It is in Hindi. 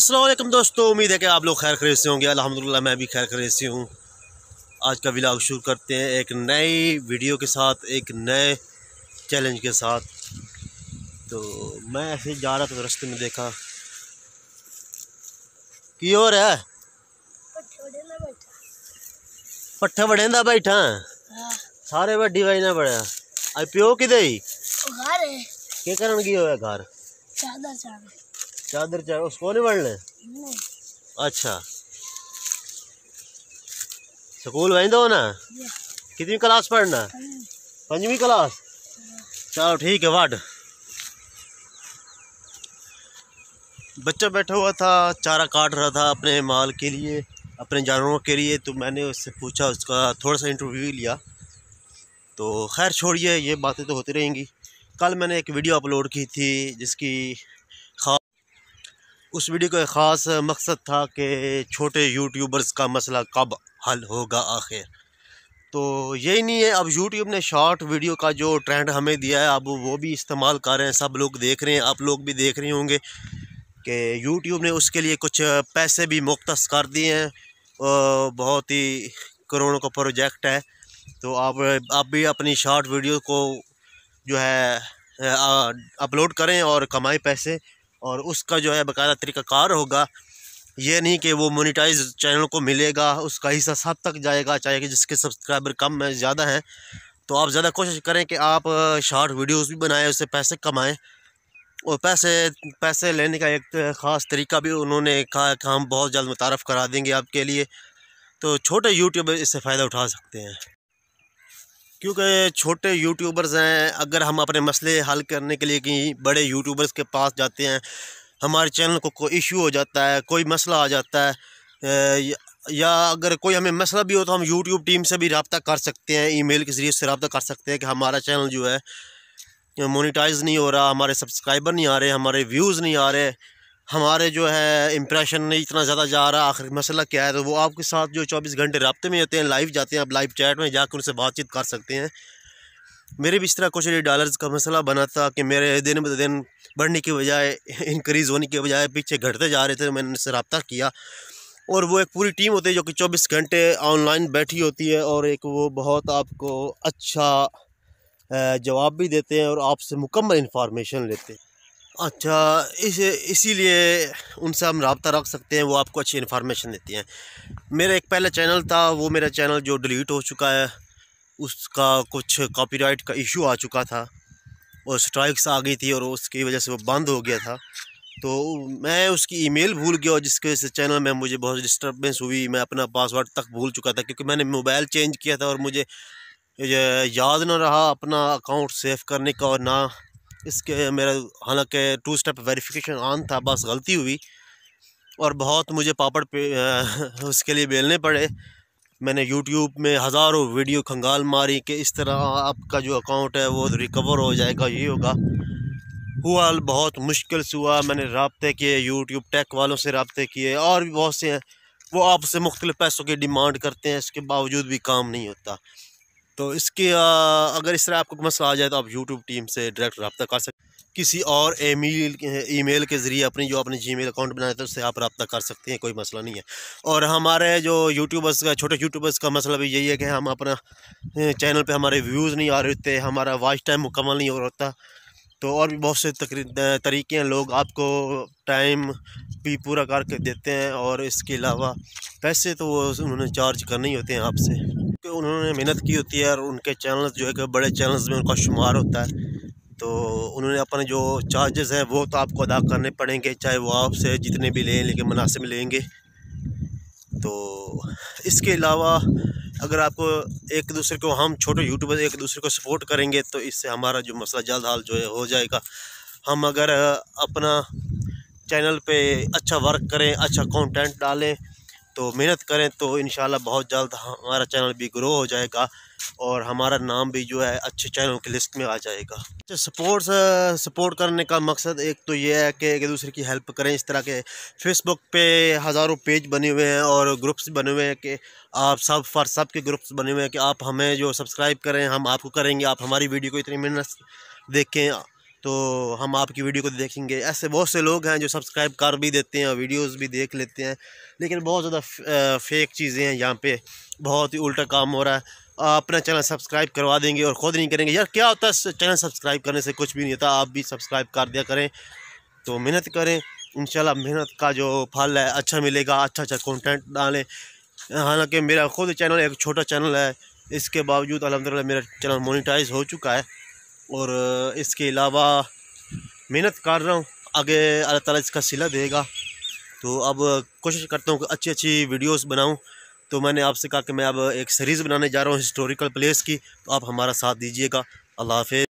अस्सलाम वालेकुम दोस्तों, उम्मीद है कि आप लोग खैर खैरियत से होंगे। अल्हम्दुलिल्लाह मैं भी खैर खैरियत से हूँ। आज का व्लॉग शुरू करते हैं एक नई वीडियो के साथ, एक नए चैलेंज के साथ। तो मैं ऐसे जा रहा था तो रास्ते में देखा की हो रहा है, पट्ठे बड़ेंदा बैठा सारे बड़ी भाई ना बड़ा आई प्यो कि के कारण की हो घर चादर चाहे उसको नहीं बढ़ने। अच्छा स्कूल वहीं दो ना, कितनी क्लास पढ़ना? 5वीं क्लास। चलो ठीक है। वाट बच्चा बैठा हुआ था, चारा काट रहा था अपने माल के लिए, अपने जानवरों के लिए। तो मैंने उससे पूछा, उसका थोड़ा सा इंटरव्यू लिया। तो खैर छोड़िए, ये बातें तो होती रहेंगी। कल मैंने एक वीडियो अपलोड की थी जिसकी उस वीडियो का ख़ास मकसद था कि छोटे यूट्यूबर्स का मसला कब हल होगा आखिर। तो यही नहीं है, अब यूट्यूब ने शॉर्ट वीडियो का जो ट्रेंड हमें दिया है, अब वो भी इस्तेमाल कर रहे हैं, सब लोग देख रहे हैं। आप लोग भी देख रहे होंगे कि यूट्यूब ने उसके लिए कुछ पैसे भी मुख्तस कर दिए हैं। बहुत ही करोड़ों का प्रोजेक्ट है। तो आप भी अपनी शॉर्ट वीडियो को जो है अपलोड करें और कमाएं पैसे, और उसका जो है बाकायदा तरीक़ाकार होगा। ये नहीं कि वो मोनेटाइज चैनल को मिलेगा, उसका हिस्सा सब तक जाएगा, चाहे कि जिसके सब्सक्राइबर कम है ज़्यादा हैं। तो आप ज़्यादा कोशिश करें कि आप शॉर्ट वीडियोस भी बनाएं, उससे पैसे कमाएं। और पैसे लेने का एक ख़ास तरीका भी उन्होंने कहा कि हम बहुत जल्द मुतारफ़ करा देंगे आपके लिए। तो छोटे यूट्यूबर इससे फ़ायदा उठा सकते हैं, क्योंकि छोटे यूट्यूबर्स हैं। अगर हम अपने मसले हल करने के लिए कहीं बड़े यूट्यूबर्स के पास जाते हैं, हमारे चैनल को कोई इशू हो जाता है, कोई मसला आ जाता है, या अगर कोई हमें मसला भी हो तो हम यूट्यूब टीम से भी रब्ता कर सकते हैं, ईमेल के ज़रिए से रब्ता कर सकते हैं कि हमारा चैनल जो है मोनेटाइज नहीं हो रहा, हमारे सब्सक्राइबर नहीं आ रहे, हमारे व्यूज़ नहीं आ रहे, हमारे जो है इम्प्रेशन नहीं इतना ज़्यादा जा रहा, आखिर मसला क्या है। तो वो आपके साथ जो 24 घंटे रब्ते में होते हैं, लाइव जाते हैं, आप लाइव चैट में जाकर उनसे बातचीत कर सकते हैं। मेरे भी इस तरह कुछ $1 का मसला बना था कि मेरे दिन ब दिन बढ़ने की बजाय, इंक्रीज़ होने के बजाय पीछे घटते जा रहे थे। मैंने उनसे रब्ता किया, और वो एक पूरी टीम होती है जो कि 24 घंटे ऑनलाइन बैठी होती है, और एक वो बहुत आपको अच्छा जवाब भी देते हैं और आपसे मुकम्मल इन्फॉर्मेशन लेते हैं। अच्छा, इसीलिए उनसे हम रब्ता रख सकते हैं, वो आपको अच्छी इन्फॉर्मेशन देती हैं। मेरा एक पहला चैनल था, वो मेरा चैनल जो डिलीट हो चुका है, उसका कुछ कॉपीराइट का इशू आ चुका था और स्ट्राइक्स आ गई थी, और उसकी वजह से वो बंद हो गया था। तो मैं उसकी ईमेल भूल गया, और जिसकी वजह से चैनल में मुझे बहुत डिस्टर्बेंस हुई। मैं अपना पासवर्ड तक भूल चुका था, क्योंकि मैंने मोबाइल चेंज किया था और मुझे याद ना रहा अपना अकाउंट सेव करने का, और ना इसके मेरा हालांकि 2 स्टेप वेरिफिकेशन ऑन था, बस गलती हुई और बहुत मुझे पापड़ पे उसके लिए बेलने पड़े। मैंने यूट्यूब में हज़ारों वीडियो खंगाल मारी कि इस तरह आपका जो अकाउंट है वो रिकवर हो जाएगा, ये होगा। हुआ बहुत मुश्किल से हुआ। मैंने रब्ते किए, यूट्यूब टेक वालों से रब्ते किए, और भी बहुत से हैं, वो आपसे मुख्तलिफ़ पैसों की डिमांड करते हैं, इसके बावजूद भी काम नहीं होता। तो इसके अगर इस तरह आपको मसला आ जाए तो आप यूट्यूब टीम से डायरेक्ट रब्ता कर सकते हैं। किसी और ईमेल के ज़रिए अपने जीमेल अकाउंट बनाए तो उससे आप रब्ता कर सकते हैं, कोई मसला नहीं है। और हमारे जो यूट्यूबर्स का, छोटे यूट्यूबर्स का मसला भी यही है कि हम अपना चैनल पे हमारे व्यूज़ नहीं आ रहे होते, हमारा वॉच टाइम मुकम्मल नहीं हो रहा। तो और भी बहुत से तरीके हैं, लोग आपको टाइम भी पूरा करके देते हैं, और इसके अलावा पैसे तो वो उन्होंने चार्ज करने ही होते हैं आपसे, क्योंकि उन्होंने मेहनत की होती है, और उनके चैनल जो है कि बड़े चैनल्स में उनका शुमार होता है। तो उन्होंने अपने जो चार्जेस हैं वो तो आपको अदा करने पड़ेंगे, चाहे वो आपसे जितने भी लें, लेकिन मुनासिब लेंगे। तो इसके अलावा अगर आपको एक दूसरे को, हम छोटे यूट्यूबर एक दूसरे को सपोर्ट करेंगे तो इससे हमारा जो मसला जल्द हाल जो है हो जाएगा। हम अगर अपना चैनल पे अच्छा वर्क करें, अच्छा कंटेंट डालें, तो मेहनत करें, तो इंशाल्लाह बहुत जल्द हमारा चैनल भी ग्रो हो जाएगा, और हमारा नाम भी जो है अच्छे चैनल की लिस्ट में आ जाएगा। सपोर्ट करने का मकसद एक तो ये है कि एक दूसरे की हेल्प करें। इस तरह के फेसबुक पे हज़ारों पेज बने हुए हैं और ग्रुप्स बने हुए हैं कि आप सब के ग्रुप्स बने हुए हैं कि आप हमें जो सब्सक्राइब करें, हम आपको करेंगे, आप हमारी वीडियो को इतनी मेहनत देखें, तो हम आपकी वीडियो को देखेंगे। ऐसे बहुत से लोग हैं जो सब्सक्राइब कर भी देते हैं और वीडियोस भी देख लेते हैं, लेकिन बहुत ज़्यादा फेक चीज़ें हैं यहाँ पे, बहुत ही उल्टा काम हो रहा है। अपना चैनल सब्सक्राइब करवा देंगे और ख़ुद नहीं करेंगे। यार क्या होता है चैनल सब्सक्राइब करने से, कुछ भी नहीं होता। आप भी सब्सक्राइब कर दिया करें, तो मेहनत करें, इंशाल्लाह मेहनत का जो फल है अच्छा मिलेगा। अच्छा अच्छा कंटेंट डालें। हालांकि मेरा खुद चैनल एक छोटा चैनल है, इसके बावजूद अल्हम्दुलिल्लाह मेरा चैनल मोनेटाइज हो चुका है और इसके अलावा मेहनत कर रहा हूँ। आगे अल्लाह ताला इसका सिला देगा। तो अब कोशिश करता हूँ कि अच्छी अच्छी वीडियोस बनाऊँ। तो मैंने आपसे कहा कि मैं अब एक सीरीज़ बनाने जा रहा हूँ हिस्टोरिकल प्लेस की, तो आप हमारा साथ दीजिएगा। अल्लाह हाफ़िज़।